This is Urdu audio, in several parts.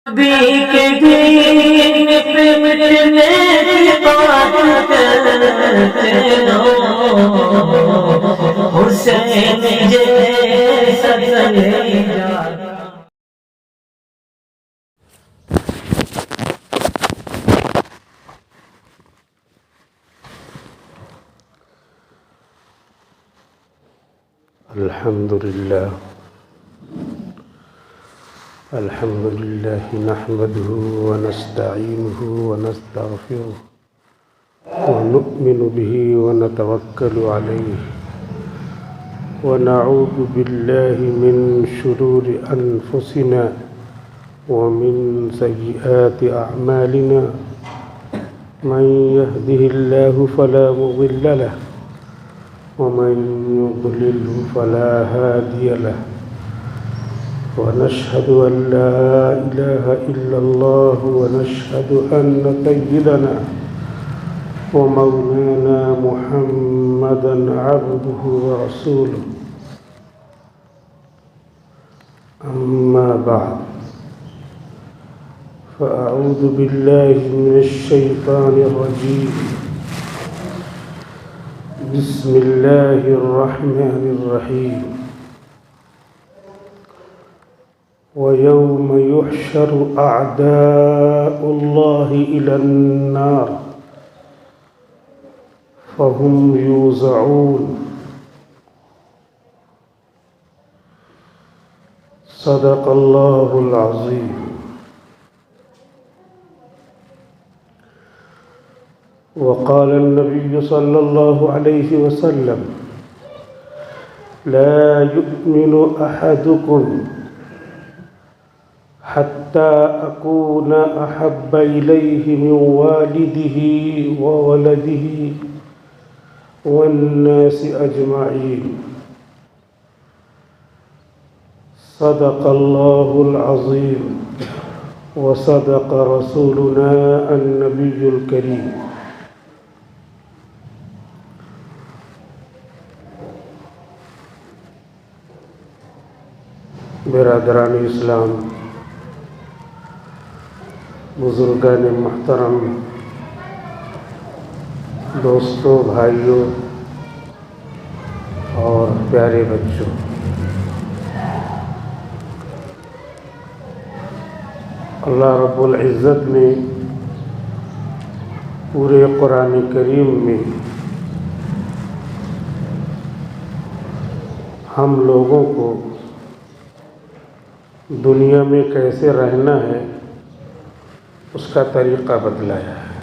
نبی کے دین پہ مٹنے کی بات کرتے ہو، حسین جیسا چلے جانا۔ الحمد لله نحمده ونستعينه ونستغفره ونؤمن به ونتوكل عليه ونعوذ بالله من شرور أنفسنا ومن سيئات أعمالنا، من يهده الله فلا مضل له ومن يضلله فلا هادي له، ونشهد أن لا إله إلا الله ونشهد أن سيدنا ومولانا محمدا عبده ورسوله. أما بعد، فأعوذ بالله من الشيطان الرجيم. بسم الله الرحمن الرحيم. ويوم يحشر أعداء الله إلى النار فهم يوزعون. صدق الله العظيم. وقال النبي صلى الله عليه وسلم: لا يؤمن أحدكم حتى أكون أحب إليه من والده وولده والناس أجمعين. صدق الله العظيم وصدق رسولنا النبي الكريم. برادران اسلام، بزرگان محترم، دوستوں، بھائیوں اور پیارے بچوں، اللہ رب العزت نے پورے قرآن کریم میں ہم لوگوں کو دنیا میں کیسے رہنا ہے اس کا طریقہ بتلایا ہے،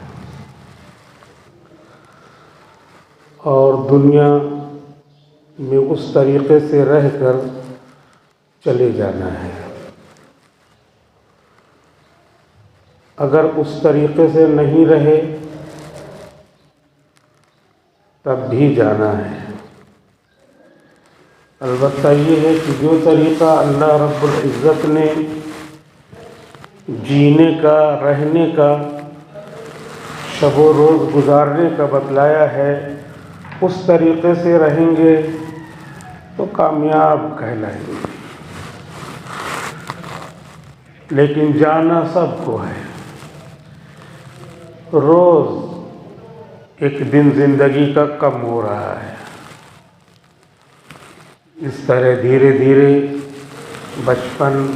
اور دنیا میں اس طریقے سے رہ کر چلے جانا ہے۔ اگر اس طریقے سے نہیں رہے تب بھی جانا ہے۔ البتہ یہ ہے کہ جو طریقہ اللہ رب العزت نے جینے کا، رہنے کا، شب و روز گزارنے کا بتلایا ہے، اس طریقے سے رہیں گے تو کامیاب کہلائیں گے۔ لیکن جانا سب کو ہے، روز ایک دن زندگی کا کم ہو رہا ہے۔ اس طرح دھیرے دھیرے بچپن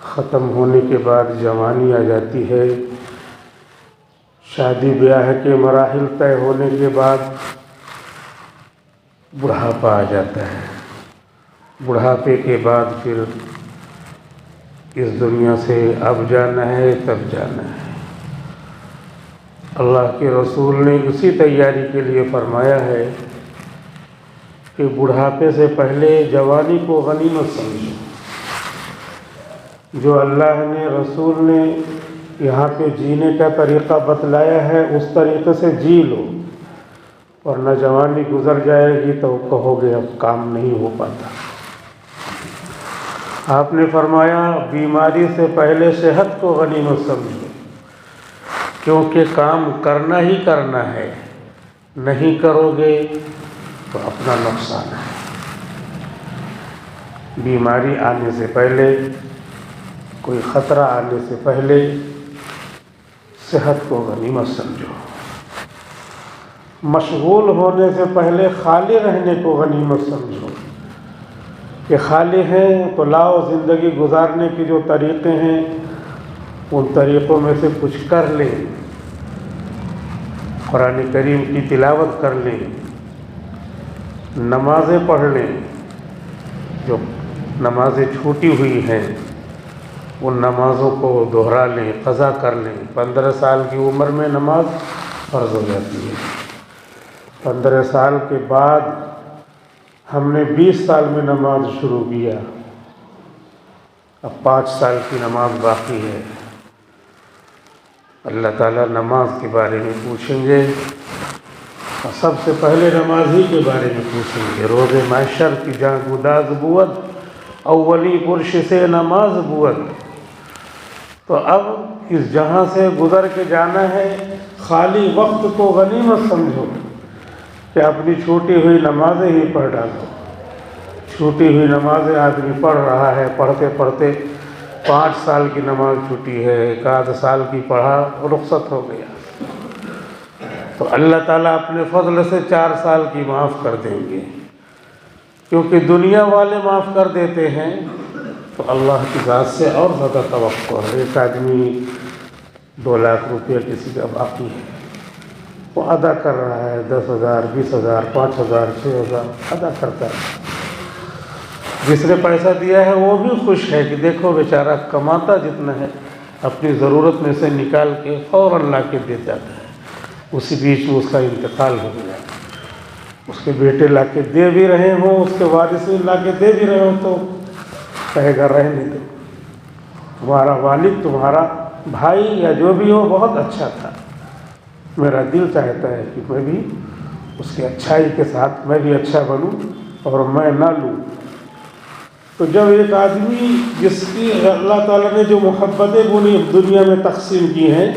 ختم ہونے کے بعد جوانی آ جاتی ہے، شادی بیاہ کے مراحل طے ہونے کے بعد بڑھاپا آ جاتا ہے، بڑھاپے کے بعد پھر اس دنیا سے اب جانا ہے تب جانا ہے۔ اللہ کے رسول نے اسی تیاری کے لیے فرمایا ہے کہ بڑھاپے سے پہلے جوانی کو غنیمت سمجھو۔ جو اللہ نے، رسول نے یہاں پہ جینے کا طریقہ بتلایا ہے اس طریقے سے جی لو، ورنہ جوانی گزر جائے گی تو کہو گے اب کام نہیں ہو پاتا۔ آپ نے فرمایا بیماری سے پہلے صحت کو غنیمت سمجھو، کیونکہ کام کرنا ہی کرنا ہے، نہیں کرو گے تو اپنا نقصان ہے۔ بیماری آنے سے پہلے کوئی خطرہ آنے سے پہلے صحت کو غنیمت سمجھو، مشغول ہونے سے پہلے خالی رہنے کو غنیمت سمجھو کہ خالی ہیں تو لاؤ زندگی گزارنے کے جو طریقے ہیں ان طریقوں میں سے کچھ کر لیں، قرآن کریم کی تلاوت کر لیں، نمازیں پڑھ لیں، جو نمازیں چھوٹی ہوئی ہیں ان نمازوں کو دہرا لیں، قضا کر لیں۔ 15 سال کی عمر میں نماز فرض ہو جاتی ہے، 15 سال کے بعد ہم نے 20 سال میں نماز شروع کیا، اب 5 سال کی نماز باقی ہے۔ اللہ تعالیٰ نماز کے بارے میں پوچھیں گے اور سب سے پہلے نماز ہی کے بارے میں پوچھیں گے۔ روز محشر کی جاں گداز بود، اولی پرش سے نماز بود۔ تو اب اس جہاں سے گزر کے جانا ہے، خالی وقت کو غنیمت سمجھو کہ اپنی چھوٹی ہوئی نمازیں ہی پڑھ ڈالو۔ چھوٹی ہوئی نمازیں آدمی پڑھ رہا ہے، پڑھتے پڑھتے 5 سال کی نماز چھوٹی ہے، 1 سال کی پڑھا رخصت ہو گیا، تو اللہ تعالیٰ اپنے فضل سے 4 سال کی معاف کر دیں گے، کیونکہ دنیا والے معاف کر دیتے ہیں تو اللہ کی ذات سے اور زیادہ توقع ہے۔ ایک آدمی 2 لاکھ روپیہ کسی کا باقی ہے، وہ ادا کر رہا ہے، 10,000 20,000 5,000 6,000 ادا کرتا ہے۔ جس نے پیسہ دیا ہے وہ بھی خوش ہے کہ دیکھو بیچارہ کماتا جتنا ہے اپنی ضرورت میں سے نکال کے فوراً لا کے دے جاتا ہے، اسی بیچ میں اس کا انتقال ہو گیا، اس کے بیٹے لا کے دے بھی رہے ہوں، اس کے وارثین لا کے دے بھی رہے ہوں تو کہے گا رہنے دو، تمہارا والد تمہارا بھائی یا جو بھی ہو بہت اچھا تھا، میرا دل چاہتا ہے کہ میں بھی اس کی اچھائی کے ساتھ میں بھی اچھا بنوں اور میں نہ لوں۔ تو جب ایک آدمی جس کی اللہ تعالیٰ نے جو محبتیں پوری دنیا میں تقسیم کی ہیں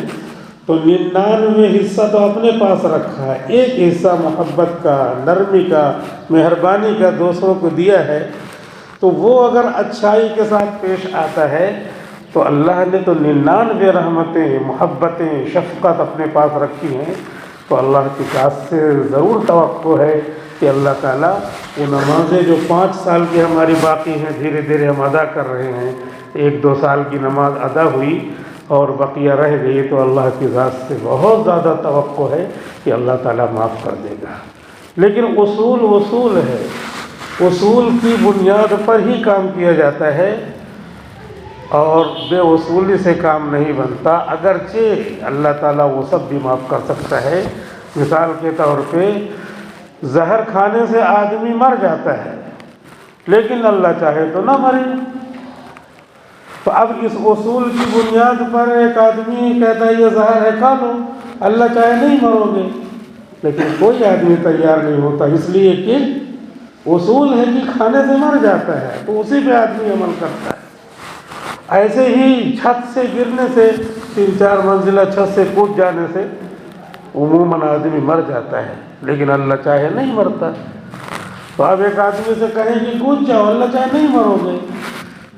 تو 99 حصہ تو اپنے پاس رکھا ہے، ایک حصہ محبت کا، نرمی کا، مہربانی کا دوسروں کو دیا ہے، تو وہ اگر اچھائی کے ساتھ پیش آتا ہے تو اللہ نے تو 99 رحمتیں، محبتیں، شفقت اپنے پاس رکھی ہیں، تو اللہ کی ذات سے ضرور توقع ہے کہ اللہ تعالیٰ وہ نمازیں جو 5 سال کی ہماری باقی ہیں دھیرے دھیرے ہم ادا کر رہے ہیں، 1-2 سال کی نماز ادا ہوئی اور بقیہ رہ گئی تو اللہ کی ذات سے بہت زیادہ توقع ہے کہ اللہ تعالیٰ معاف کر دے گا۔ لیکن اصول ہے، اصول کی بنیاد پر ہی کام کیا جاتا ہے اور بے اصولی سے کام نہیں بنتا، اگرچہ اللہ تعالیٰ وہ سب بھی معاف کر سکتا ہے۔ مثال کے طور پہ زہر کھانے سے آدمی مر جاتا ہے لیکن اللہ چاہے تو نہ مرے، تو اب اس اصول کی بنیاد پر ایک آدمی کہتا ہے یہ زہر ہے کھا لو، اللہ چاہے نہیں مرو گے، لیکن کوئی آدمی تیار نہیں ہوتا، اس لیے کہ اصول ہے کہ کھانے سے مر جاتا ہے تو اسی پہ آدمی عمل کرتا ہے۔ ایسے ہی چھت سے گرنے سے، 3-4 منزلہ چھت سے کود جانے سے عموماً آدمی مر جاتا ہے لیکن اللہ چاہے نہیں مرتا، تو اب ایک آدمی سے کہیں کہ کود جاؤ، اللہ چاہے نہیں مرو گے،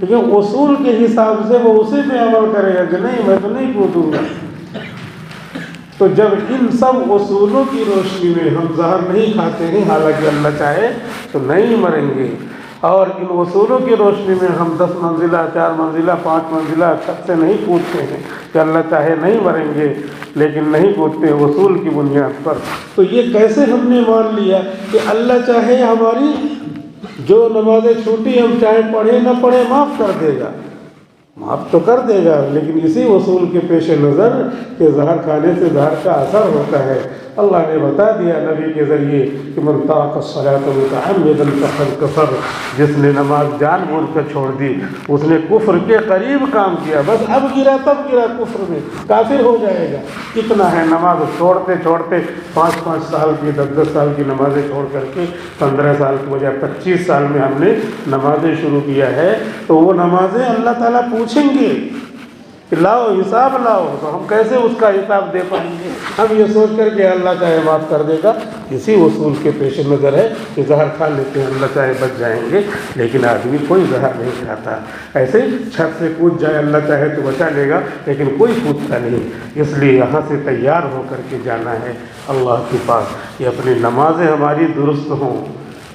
لیکن اصول کے حساب سے وہ اسی پہ عمل کرے گا کہ نہیں میں تو نہیں کودوں گا۔ تو جب ان سب اصولوں کی روشنی میں ہم زہر نہیں کھاتے ہیں حالانکہ اللہ چاہے تو نہیں مریں گے، اور ان اصولوں کی روشنی میں ہم 10 منزلہ 4 منزلہ 5 منزلہ چھت سے نہیں کودتے ہیں کہ اللہ چاہے نہیں مریں گے لیکن نہیں کودتے اصول کی بنیاد پر، تو یہ کیسے ہم نے مان لیا کہ اللہ چاہے ہماری جو نمازیں چھوٹی ہم چاہے پڑھیں نہ پڑھیں معاف کر دے گا، معاف تو کر دے گا، لیکن اسی اصول کے پیش نظر کہ زہر کھانے سے زہر کا اثر ہوتا ہے۔ اللہ نے بتا دیا نبی کے ذریعے کہ من ترک الصلاۃ متعمدا فقد کفر، جس نے نماز جان بوجھ کر چھوڑ دی اس نے کفر کے قریب کام کیا، بس اب گرا تب گرا کفر میں، کافر ہو جائے گا۔ اتنا ہے، نماز چھوڑتے چھوڑتے 5-5 سال کی 10-10 سال کی نمازیں چھوڑ کر کے 15 سال کی بجائے 25 سال میں ہم نے نمازیں شروع کیا ہے، تو وہ نمازیں اللہ تعالیٰ پوچھیں گے کہ لاؤ حساب لاؤ، تو ہم کیسے اس کا حساب دے پائیں گے؟ ہم یہ سوچ کر کہ اللہ چاہے معاف کر دے گا، اسی اصول کے پیش نظر ہے کہ زہر کھا لیتے ہیں، اللہ چاہے بچ جائیں گے، لیکن آدمی کوئی زہر نہیں کھاتا۔ ایسے چھت سے کود جائے اللہ چاہے تو بچا لے گا، لیکن کوئی کودتا نہیں۔ اس لیے یہاں سے تیار ہو کر کے جانا ہے اللہ کے پاس کہ اپنی نمازیں ہماری درست ہوں۔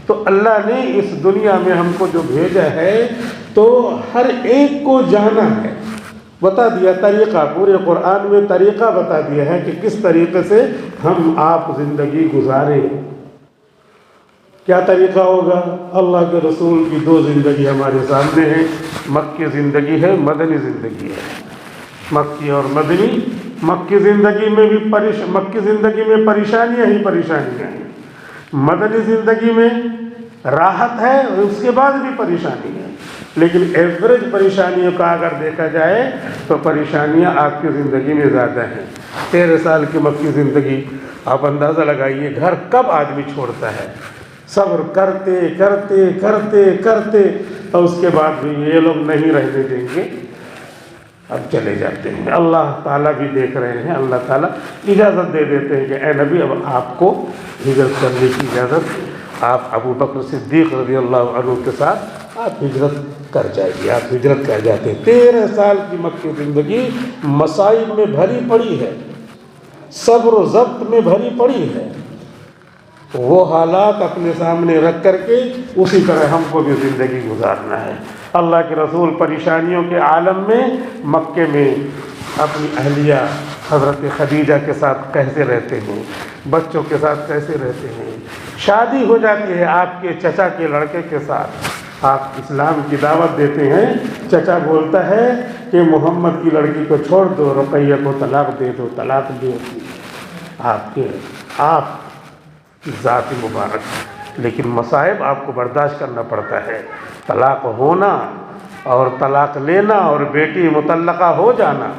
تو اللہ نے اس دنیا میں ہم کو جو بھیجا ہے تو ہر ایک کو جانا ہے، بتا دیا طریقہ، پورے قرآن میں طریقہ بتا دیا ہے کہ کس طریقے سے ہم آپ زندگی گزاریں۔ کیا طریقہ ہوگا؟ اللہ کے رسول کی دو زندگی ہمارے سامنے ہے، مکی زندگی ہے، مدنی زندگی ہے۔ مکی اور مدنی، مکی زندگی میں بھی مکی زندگی میں پریشانیاں ہی پریشانیاں ہیں، مدنی زندگی میں راحت ہے، اس کے بعد بھی پریشانی ہے، لیکن ایوریج پریشانیوں کا اگر دیکھا جائے تو پریشانیاں آپ کی زندگی میں زیادہ ہیں۔ 13 سال کی مکی زندگی، آپ اندازہ لگائیے گھر کب آدمی چھوڑتا ہے، صبر کرتے کرتے کرتے کرتے، اور اس کے بعد بھی یہ لوگ نہیں رہنے دیں گے، اب چلے جاتے ہیں۔ اللہ تعالیٰ بھی دیکھ رہے ہیں، اللہ تعالیٰ اجازت دے دیتے ہیں کہ اے نبی اب آپ کو ہجرت کرنے کی اجازت، آپ ابو بکر صدیق رضی اللہ عنہ کے ساتھ آپ ہجرت کر جائیے، آپ ہجرت کر جاتے ہیں۔ 13 سال کی مکی زندگی مصائب میں بھری پڑی ہے، صبر و ضبط میں بھری پڑی ہے۔ وہ حالات اپنے سامنے رکھ کر کے اسی طرح ہم کو بھی زندگی گزارنا ہے۔ اللہ کے رسول پریشانیوں کے عالم میں مکے میں اپنی اہلیہ حضرت خدیجہ کے ساتھ کیسے رہتے ہیں، بچوں کے ساتھ کیسے رہتے ہیں، شادی ہو جاتی ہے آپ کے چچا کے لڑکے کے ساتھ، آپ اسلام کی دعوت دیتے ہیں، چچا بولتا ہے کہ محمد کی لڑکی کو چھوڑ دو، رقیہ کو طلاق دے دو، طلاق دے دو، آپ کی ذات مبارک، لیکن مصائب آپ کو برداشت کرنا پڑتا ہے۔ طلاق ہونا اور طلاق لینا اور بیٹی مطلقہ ہو جانا،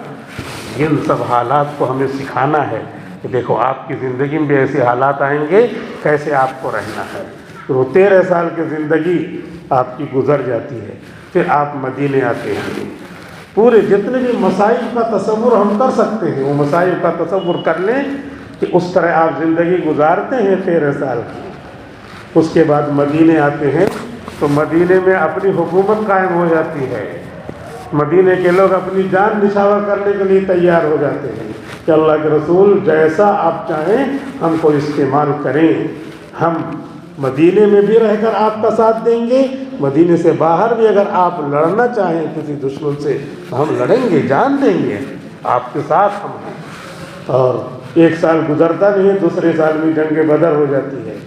ان سب حالات کو ہمیں سکھانا ہے کہ دیکھو آپ کی زندگی میں بھی ایسے حالات آئیں گے، کیسے آپ کو رہنا ہے۔ تو وہ 13 سال کی زندگی آپ کی گزر جاتی ہے، پھر آپ مدینے آتے ہیں۔ پورے جتنے بھی مصائب کا تصور ہم کر سکتے ہیں، وہ مصائب کا تصور کر لیں کہ اس طرح آپ زندگی گزارتے ہیں 13 سال کی۔ اس کے بعد مدینے آتے ہیں تو مدینے میں اپنی حکومت قائم ہو جاتی ہے، مدینے کے لوگ اپنی جان نچھاور کرنے کے لیے تیار ہو جاتے ہیں کہ اللہ کے رسول جیسا آپ چاہیں ہم کو استعمال کریں، ہم مدینے میں بھی رہ کر آپ کا ساتھ دیں گے، مدینے سے باہر بھی اگر آپ لڑنا چاہیں کسی دشمن سے تو ہم لڑیں گے، جان دیں گے، آپ کے ساتھ ہم ہیں۔ اور 1 سال گزرتا نہیں ہے، دوسرے سال میں جنگ بدر ہو جاتی ہے،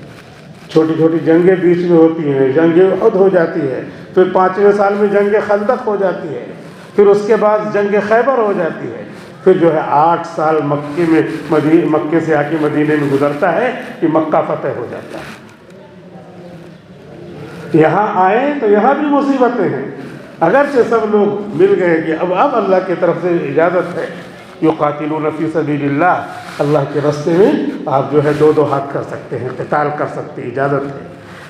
چھوٹی چھوٹی جنگیں بیچ میں ہوتی ہیں، جنگ احد ہو جاتی ہے، پھر 5ویں سال میں جنگ خندق ہو جاتی ہے، پھر اس کے بعد جنگ خیبر ہو جاتی ہے، پھر جو ہے 8 سال مکے سے آ کے مدینے میں گزرتا ہے کہ مکہ فتح ہو جاتا ہے۔ یہاں آئیں تو یہاں بھی مصیبتیں ہیں، اگرچہ سب لوگ مل گئے کہ اب اللہ کی طرف سے اجازت ہے، یقاتلون فی سبیل اللہ، اللہ کے راستے میں آپ جو ہے 2 ہاتھ کر سکتے ہیں، قتال کر سکتے ہیں، اجازت ہے،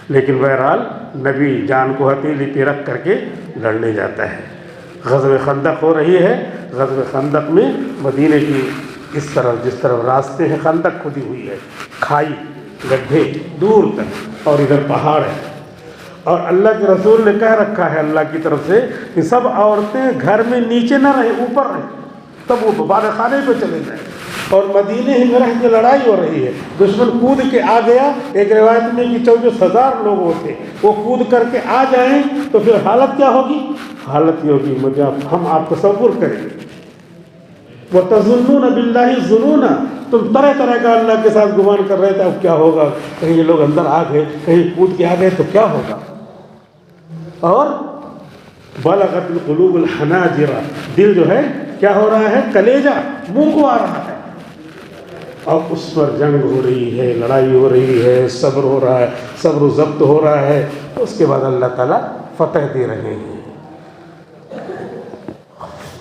لیکن بہرحال نبی جان کو ہتھیلی پہ رکھ کر کے لڑنے جاتا ہے۔ غزوہ خندق ہو رہی ہے، غزوہ خندق میں مدینے کی اس طرف جس طرف راستے ہیں خندق کھدی ہوئی ہے، کھائی گڈھے دور تک، اور ادھر پہاڑ ہے، اور اللہ کے رسول نے کہہ رکھا ہے اللہ کی طرف سے کہ سب عورتیں گھر میں نیچے نہ رہیں، اوپر رہیں، تب وہ بال خانے پہ چلے جائیں، اور مدینے ہی میں رہ کے لڑائی ہو رہی ہے، دشمن کود کے آ گیا، ایک روایت میں کہ 24,000 لوگ ہوتے، وہ کود کر کے آ جائیں تو پھر حالت کیا ہوگی؟ حالت یہ ہوگی مجھے ہم آپ تصور کریں، وَتَظُنُّونَ بِاللَّهِ الظُّنُونَ، تم طرح طرح کا اللہ کے ساتھ گمان کر رہے تھے اب کیا ہوگا، کہیں یہ لوگ اندر آ گئے، کہیں کود کے آ گئے تو کیا ہوگا، اور بلغت القلوب الحناجر، دل جو ہے کیا ہو رہا ہے، کلیجہ منہ کو آ رہا ہے، اب اس پر جنگ ہو رہی ہے، لڑائی ہو رہی ہے، صبر ہو رہا ہے، صبر و ضبط ہو رہا ہے، اس کے بعد اللہ تعالیٰ فتح دے رہے ہیں۔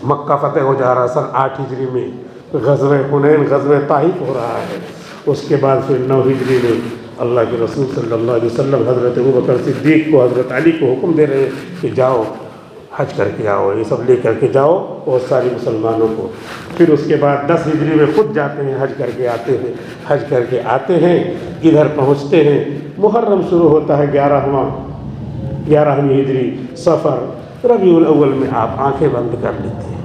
مکہ فتح ہو جا رہا ہے سن 8 ہجری میں، غزوہ حنین، غزوہ طائف ہو رہا ہے، اس کے بعد پھر 9 ہجری میں اللہ کے رسول صلی اللہ علیہ وسلم حضرت ابوبکر صدیق کو، حضرت علی کو حکم دے رہے ہیں کہ جاؤ حج کر کے آؤ، یہ سب لے کر کے جاؤ بہت ساری مسلمانوں کو۔ پھر اس کے بعد 10 ہجری میں خود جاتے ہیں، حج کر کے آتے ہیں، حج کر کے آتے ہیں، ادھر پہنچتے ہیں، محرم شروع ہوتا ہے 11ویں ہجری، سفر ربیع الاول میں آپ آنکھیں بند کر لیتے ہیں۔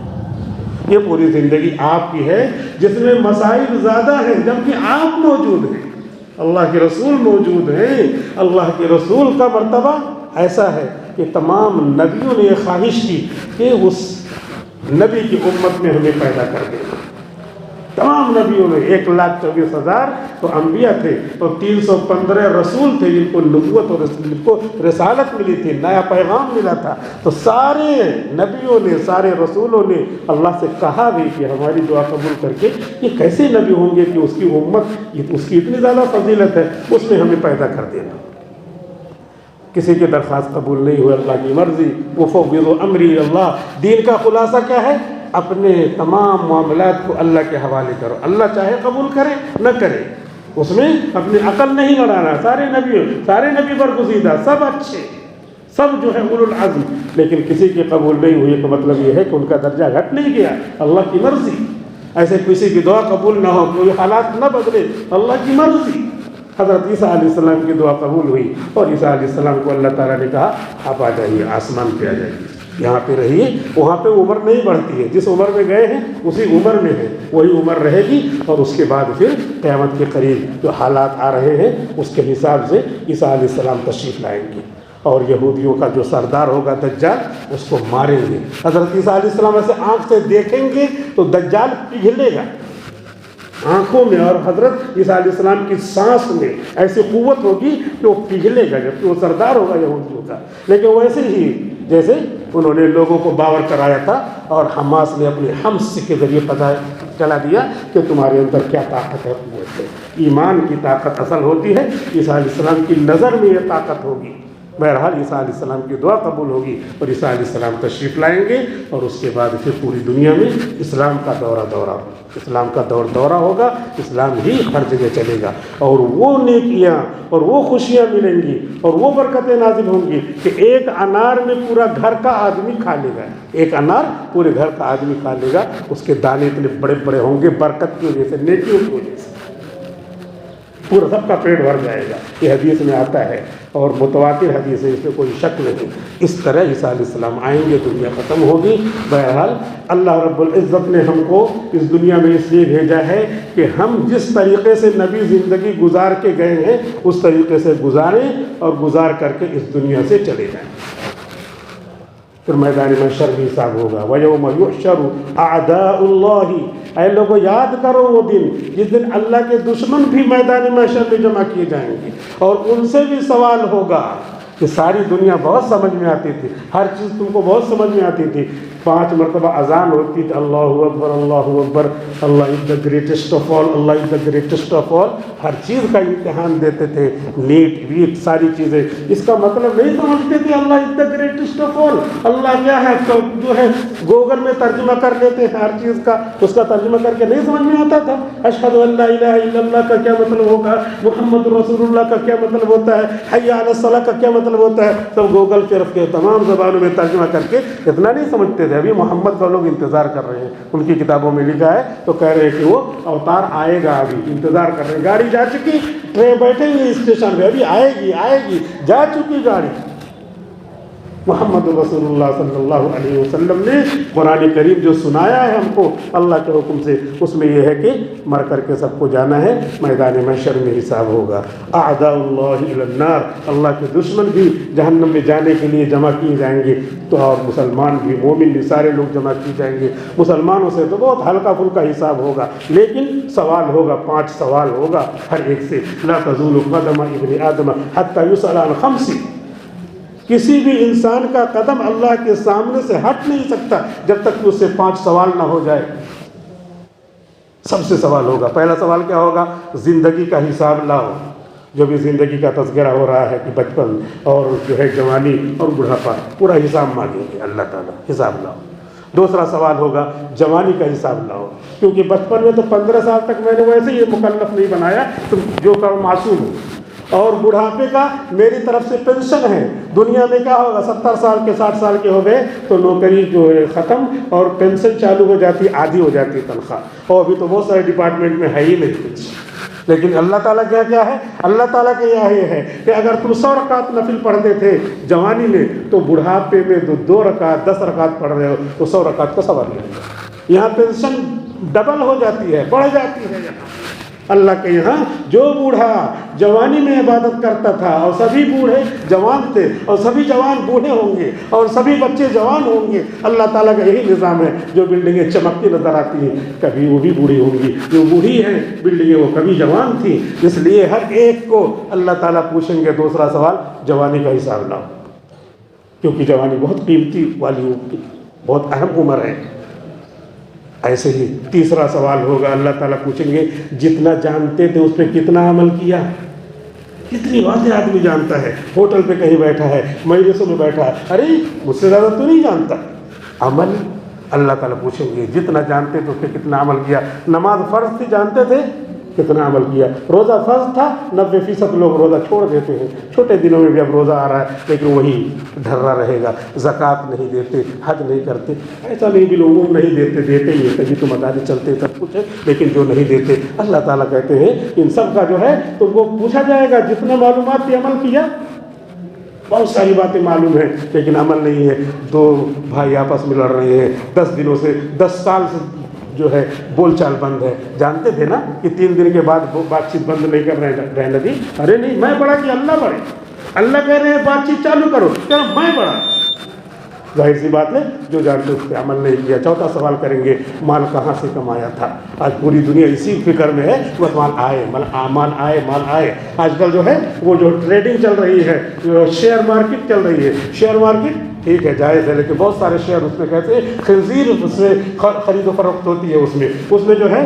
یہ پوری زندگی آپ کی ہے جس میں مصائب زیادہ ہیں جبکہ آپ موجود ہیں، اللہ کے رسول موجود ہیں۔ اللہ کے رسول کا مرتبہ ایسا ہے کہ تمام نبیوں نے یہ خواہش کی کہ اس نبی کی امت میں ہمیں پیدا کر دینا۔ تمام نبیوں نے 1,24,000 تو انبیاء تھے اور 315 رسول تھے جن کو نبوت اور جن کو رسالت ملی تھی، نیا پیغام ملا تھا۔ تو سارے نبیوں نے، سارے رسولوں نے اللہ سے کہا بھی کہ ہماری دعا قبول کر کے یہ کیسے نبی ہوں گے کہ اس کی امت، اس کی اتنی زیادہ فضیلت ہے، اس میں ہمیں پیدا کر دینا۔ کسی کی درخواست قبول نہیں ہوئی، اللہ کی مرضی، وفوض امری اللہ۔ دین کا خلاصہ کیا ہے؟ اپنے تمام معاملات کو اللہ کے حوالے کرو، اللہ چاہے قبول کرے نہ کرے، اس میں اپنی عقل نہیں لڑانا۔ سارے نبی برگزیدہ، سب اچھے، سب جو ہے اولو العزم، لیکن کسی کی قبول نہیں ہوئی تو مطلب یہ ہے کہ ان کا درجہ گھٹ نہیں گیا، اللہ کی مرضی۔ ایسے کسی کی دعا قبول نہ ہو، کوئی حالات نہ بدلے، اللہ کی مرضی۔ حضرت عیسیٰ علیہ السلام کی دعا قبول ہوئی اور عیسیٰ علیہ السلام کو اللہ تعالیٰ نے کہا آپ آ جائیے، آسمان پہ آ جائیے، یہاں پہ رہیے۔ وہاں پہ عمر نہیں بڑھتی ہے، جس عمر میں گئے ہیں اسی عمر میں ہے، وہی عمر رہے گی۔ اور اس کے بعد پھر قیامت کے قریب جو حالات آ رہے ہیں اس کے حساب سے عیسیٰ علیہ السلام تشریف لائیں گے اور یہودیوں کا جو سردار ہوگا دجال اس کو ماریں گے۔ حضرت عیسیٰ علیہ السلام ایسے آنکھ سے دیکھیں گے تو دجال پگھلے گا آنکھوں میں، اور حضرت عیسیٰ علیہ السلام کی سانس میں ایسی قوت ہوگی کہ وہ پگھلے گا، جبکہ وہ سردار ہوگا یہودیوں کا۔ لیکن ویسے ہی جیسے انہوں نے لوگوں کو باور کرایا تھا اور حماس نے اپنے حمس کے ذریعے پتہ چلا دیا کہ تمہارے اندر کیا طاقت ہے، قوت ہے۔ ایمان کی طاقت اصل ہوتی ہے، عیسیٰ علیہ السلام کی نظر میں یہ طاقت ہوگی۔ بہرحال عیسیٰ علیہ السلام کی دعا قبول ہوگی اور عیسیٰ علیہ السلام تشریف لائیں گے اور اس کے بعد پھر پوری دنیا میں اسلام کا دورہ ہوگا، اسلام ہی ہر جگہ چلے گا، اور وہ نیکیاں اور وہ خوشیاں ملیں گی اور وہ برکتیں نازل ہوں گی کہ ایک انار میں پورا گھر کا آدمی کھا لے گا۔ ایک انار پورے گھر کا آدمی کھا لے گا، اس کے دانے اتنے بڑے بڑے ہوں گے برکت کی وجہ سے، نیکیوں کی وجہ سے، پورا سب کا پیٹ بھر جائے گا۔ یہ حدیث میں آتا ہے اور متواتر حدیث ہے، اس میں کوئی شک نہیں۔ اس طرح عیسیٰ علیہ السلام آئیں گے، دنیا ختم ہوگی۔ بہرحال اللہ رب العزت نے ہم کو اس دنیا میں اس لیے بھیجا ہے کہ ہم جس طریقے سے نبی زندگی گزار کے گئے ہیں اس طریقے سے گزاریں اور گزار کر کے اس دنیا سے چلے جائیں۔ پھر میدان محشر بھی حساب ہوگا۔ وَيَوْمَ يُحْشَرُ أَعْدَاءُ اللَّهِ، اے لوگوں یاد کرو وہ دن جس دن اللہ کے دشمن بھی میدان محشر میں جمع کیے جائیں گے اور ان سے بھی سوال ہوگا کہ ساری دنیا بہت سمجھ میں آتی تھی، ہر چیز تم کو بہت سمجھ میں آتی تھی، 5 مرتبہ اذان ہوتی تھی، اللہ اکبر اللہ اکبر، Allah is the greatest of all, Allah is the greatest of all, ہر چیز کا امتحان دیتے تھے، نیٹ ویٹ ساری چیزیں، اس کا مطلب نہیں سمجھتے تھے اللہ is the greatest of all, اللہ کیا ہے، تو جو ہے گوگل میں ترجمہ کر لیتے ہیں ہر چیز کا، اس کا ترجمہ کر کے نہیں سمجھ میں آتا تھا۔ اشہد ان لا الہ الا اللہ کا کیا مطلب ہوگا، محمد رسول اللہ کا کیا مطلب ہوتا ہے، حی علی الصلاۃ کا کیا مطلب ہوتا ہے، سب گوگل پہ رکھ کے تمام زبانوں میں ترجمہ کر کے اتنا نہیں سمجھتے تھے۔ ابھی محمد کا لوگ انتظار کر رہے ہیں، ان کی کتابوں میں لکھا ہے، تو کہہ رہے ہیں کہ وہ اوتار آئے گا، ابھی انتظار کر رہے ہیں، گاڑی جا چکی، ٹرین بیٹھیں گے اسٹیشن پہ، ابھی آئے گی، جا چکی گاڑی۔ محمد رسول اللہ صلی اللہ علیہ وسلم نے قرآن کریم جو سنایا ہے ہم کو اللہ کے حکم سے، اس میں یہ ہے کہ مر کر کے سب کو جانا ہے، میدان محشر میں حساب ہوگا۔ اعداء اللہ الی النار، اللہ کے دشمن بھی جہنم میں جانے کے لیے جمع کیے جائیں گے، تو اور مسلمان بھی، مومن بھی، سارے لوگ جمع کیے جائیں گے۔ مسلمانوں سے تو بہت ہلکا پھلکا حساب ہوگا، لیکن سوال ہوگا، 5 سوال ہوگا ہر ایک سے۔ لا تزول قدم ابن آدم حتی یسأل عن 5، کسی بھی انسان کا قدم اللہ کے سامنے سے ہٹ نہیں سکتا جب تک کہ اس سے 5 سوال نہ ہو جائے۔ سب سے سوال ہوگا۔ پہلا سوال کیا ہوگا؟ زندگی کا حساب لاؤ، جو بھی زندگی کا تذکرہ ہو رہا ہے کہ بچپن اور جو ہے جوانی اور بڑھاپا، پورا حساب مانگیں گے اللہ تعالیٰ، حساب لاؤ۔ دوسرا سوال ہوگا جوانی کا حساب لاؤ، کیونکہ بچپن میں تو 15 سال تک میں نے ویسے ہی مکلف نہیں بنایا، تم جو کرو معصوم ہو، اور بڑھاپے کا میری طرف سے پینشن ہے. دنیا میں کیا ہوگا, 70 سال کے 60 سال کے ہو گئے تو نوکری جو ہے ختم اور پینشن چالو ہو جاتی, آدھی ہو جاتی ہے تنخواہ. اور ابھی تو بہت سارے ڈپارٹمنٹ میں ہے ہی نہیں کچھ. لیکن اللہ تعالیٰ کیا ہے, اللہ تعالیٰ کا یہ ہے کہ اگر تم 100 رکعت نفل پڑھتے تھے جوانی میں تو بڑھاپے میں 2 رکعت 10 رکعت پڑھ رہے ہو تو 100 رکعت کا ثواب ملے گا. یہاں پینشن ڈبل ہو جاتی ہے, بڑھ جاتی ہے. یہاں اللہ کے یہاں جو بوڑھا جوانی میں عبادت کرتا تھا اور سبھی بوڑھے جوان تھے اور سبھی جوان بوڑھے ہوں گے اور سبھی بچے جوان ہوں گے. اللہ تعالیٰ کا یہی نظام ہے. جو بلڈنگیں چمکتی نظر آتی ہیں کبھی وہ بھی بوڑھی ہوں گی, جو بوڑھی ہیں بلڈنگیں وہ کبھی جوان تھیں. اس لیے ہر ایک کو اللہ تعالیٰ پوچھیں گے دوسرا سوال جوانی کا حساب لاؤ, کیونکہ جوانی بہت قیمتی والی بہت اہم عمر ہے. ایسے ہی تیسرا سوال ہوگا, اللہ تعالیٰ پوچھیں گے جتنا جانتے تھے اس پہ کتنا عمل کیا. کتنی باتیں آدمی جانتا ہے, ہوٹل پہ کہیں بیٹھا ہے, مجلسوں میں بیٹھا ہے, ارے مجھ سے زیادہ تو نہیں جانتا. عمل اللہ تعالیٰ پوچھیں گے جتنا جانتے تھے اس پہ کتنا عمل کیا. نماز فرض تھی, جانتے تھے کتنا عمل کیا. روزہ فرض تھا, 90% لوگ روزہ چھوڑ دیتے ہیں. چھوٹے دنوں میں بھی اب روزہ آ رہا ہے لیکن وہی ڈھرا رہے گا. زکوٰۃ نہیں دیتے, حج نہیں کرتے. ایسا نہیں بھی لوگوں نہیں دیتے, دیتے ہی ہیں, کبھی تو مدارس چلتے سب کچھ ہے, لیکن جو نہیں دیتے اللہ تعالیٰ کہتے ہیں ان سب کا جو ہے تو وہ پوچھا جائے گا جتنا معلومات پہ عمل کیا. بہت ساری باتیں معلوم ہیں لیکن عمل نہیں ہے. 2 بھائی آپس میں لڑ رہے ہیں 10 دنوں سے, 10 سال سے جو ہے بول چال بند ہے. جانتے تھے نا کہ 3 دن کے بعد بات چیت بند نہیں کر رہے نبی. ارے نہیں, میں بڑا کہ اللہ بڑے. اللہ کہہ رہے ہیں بات چیت چالو کرو, کہ میں بڑا. ظاہر سی بات ہے جو جانتے اس پہ عمل نہیں کیا. چوتھا سوال کریں گے مال کہاں سے کمایا تھا. آج پوری دنیا اسی فکر میں ہے بس مال آئے, مال آئے. آج کل جو ہے وہ جو ٹریڈنگ چل رہی ہے, شیئر مارکیٹ چل رہی ہے. شیئر مارکیٹ ٹھیک ہے جائز ہے لیکن بہت سارے شیئر اس میں کہتے ہیں خنزیر, اس میں خرید و فروخت ہوتی ہے. اس میں جو ہے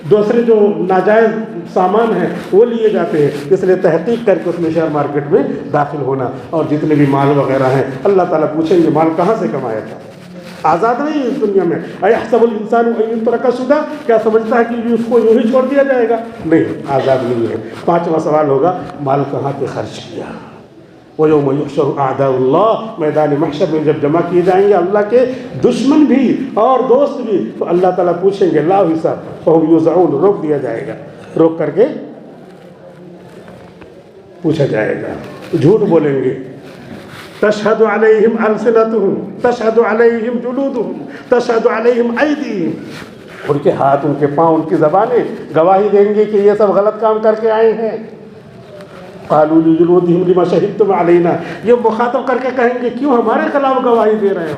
دوسرے جو ناجائز سامان ہیں وہ لیے جاتے ہیں. اس لیے تحقیق کر کے اس میں شیئر مارکیٹ میں داخل ہونا. اور جتنے بھی مال وغیرہ ہیں اللہ تعالیٰ پوچھیں گے مال کہاں سے کمایا تھا. آزاد نہیں ہے اس دنیا میں. ایحسب الانسان ان یترک سدی, کیا سمجھتا ہے کہ اس کو یوں ہی چھوڑ دیا جائے گا؟ نہیں, آزاد نہیں ہے. 5واں سوال ہوگا مال کہاں پہ خرچ کیا. وَيَوْمَ يُحْشَرُ أَعْدَاءُ اللَّهِ, میدان محشر میں جب جمع کیے جائیں گے اللہ کے دشمن بھی اور دوست بھی, تو اللہ تعالیٰ پوچھیں گے لا حساب فَهُمْ يُوزَعُونَ, روک دیا جائے گا. روک کر کے پوچھا جائے گا. جھوٹ بولیں گے. تشہد علیہم السنتہم تشہد علیہم جلودہم تشہد علیہم ایدیہم, ان کے ہاتھ, ان کے پاؤں, ان کی زبانیں گواہی دیں گے کہ یہ سب غلط کام کر کے آئے ہیں. قالوا لجلودہم لما شہدتم علینا, یہ مخاطب کر کے کہیں گے کیوں ہمارے خلاف گواہی دے رہے ہو.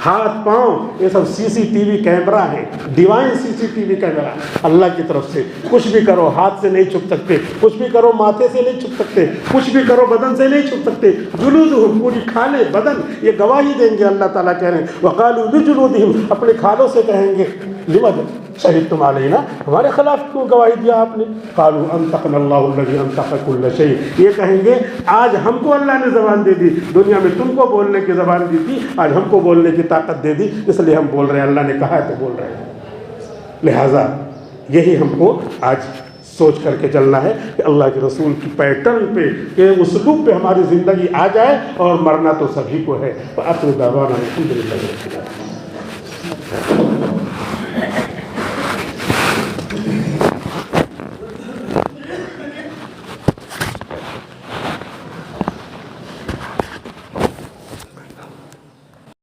ہاتھ پاؤں یہ سب CCTV کیمرہ ہے, ڈیوائن CCTV کیمرہ اللہ کی طرف سے. کچھ بھی کرو ہاتھ سے نہیں چھپ سکتے, کچھ بھی کرو ماتھے سے نہیں چھپ سکتے, کچھ بھی کرو بدن سے نہیں چھپ سکتے. جلودہم, پوری کھالیں بدن, یہ گواہی دیں گے. اللہ تعالیٰ کہہ رہے ہیں وقالوا لجلودہم, اپنے کھالوں سے کہیں گے لما شہدتم علینا, ہمارے خلاف کیوں گواہی دیا آپ نے. قالوا انطقنا اللہ الذی انطق کل شیء, یہ کہیں گے آج ہم کو اللہ نے زبان دے دی. دنیا میں تم کو بولنے کی زبان دی تھی, آج ہم کو بولنے کی طاقت دے دی, اس لیے ہم بول رہے ہیں. اللہ نے کہا ہے تو بول رہے ہیں. لہٰذا یہی ہم کو آج سوچ کر کے چلنا ہے کہ اللہ کے رسول کی پیٹرن پہ, کہ اسلوب پہ ہماری زندگی آ جائے. اور مرنا تو سبھی کو ہے. اپنے دعوانا الحمدللہ.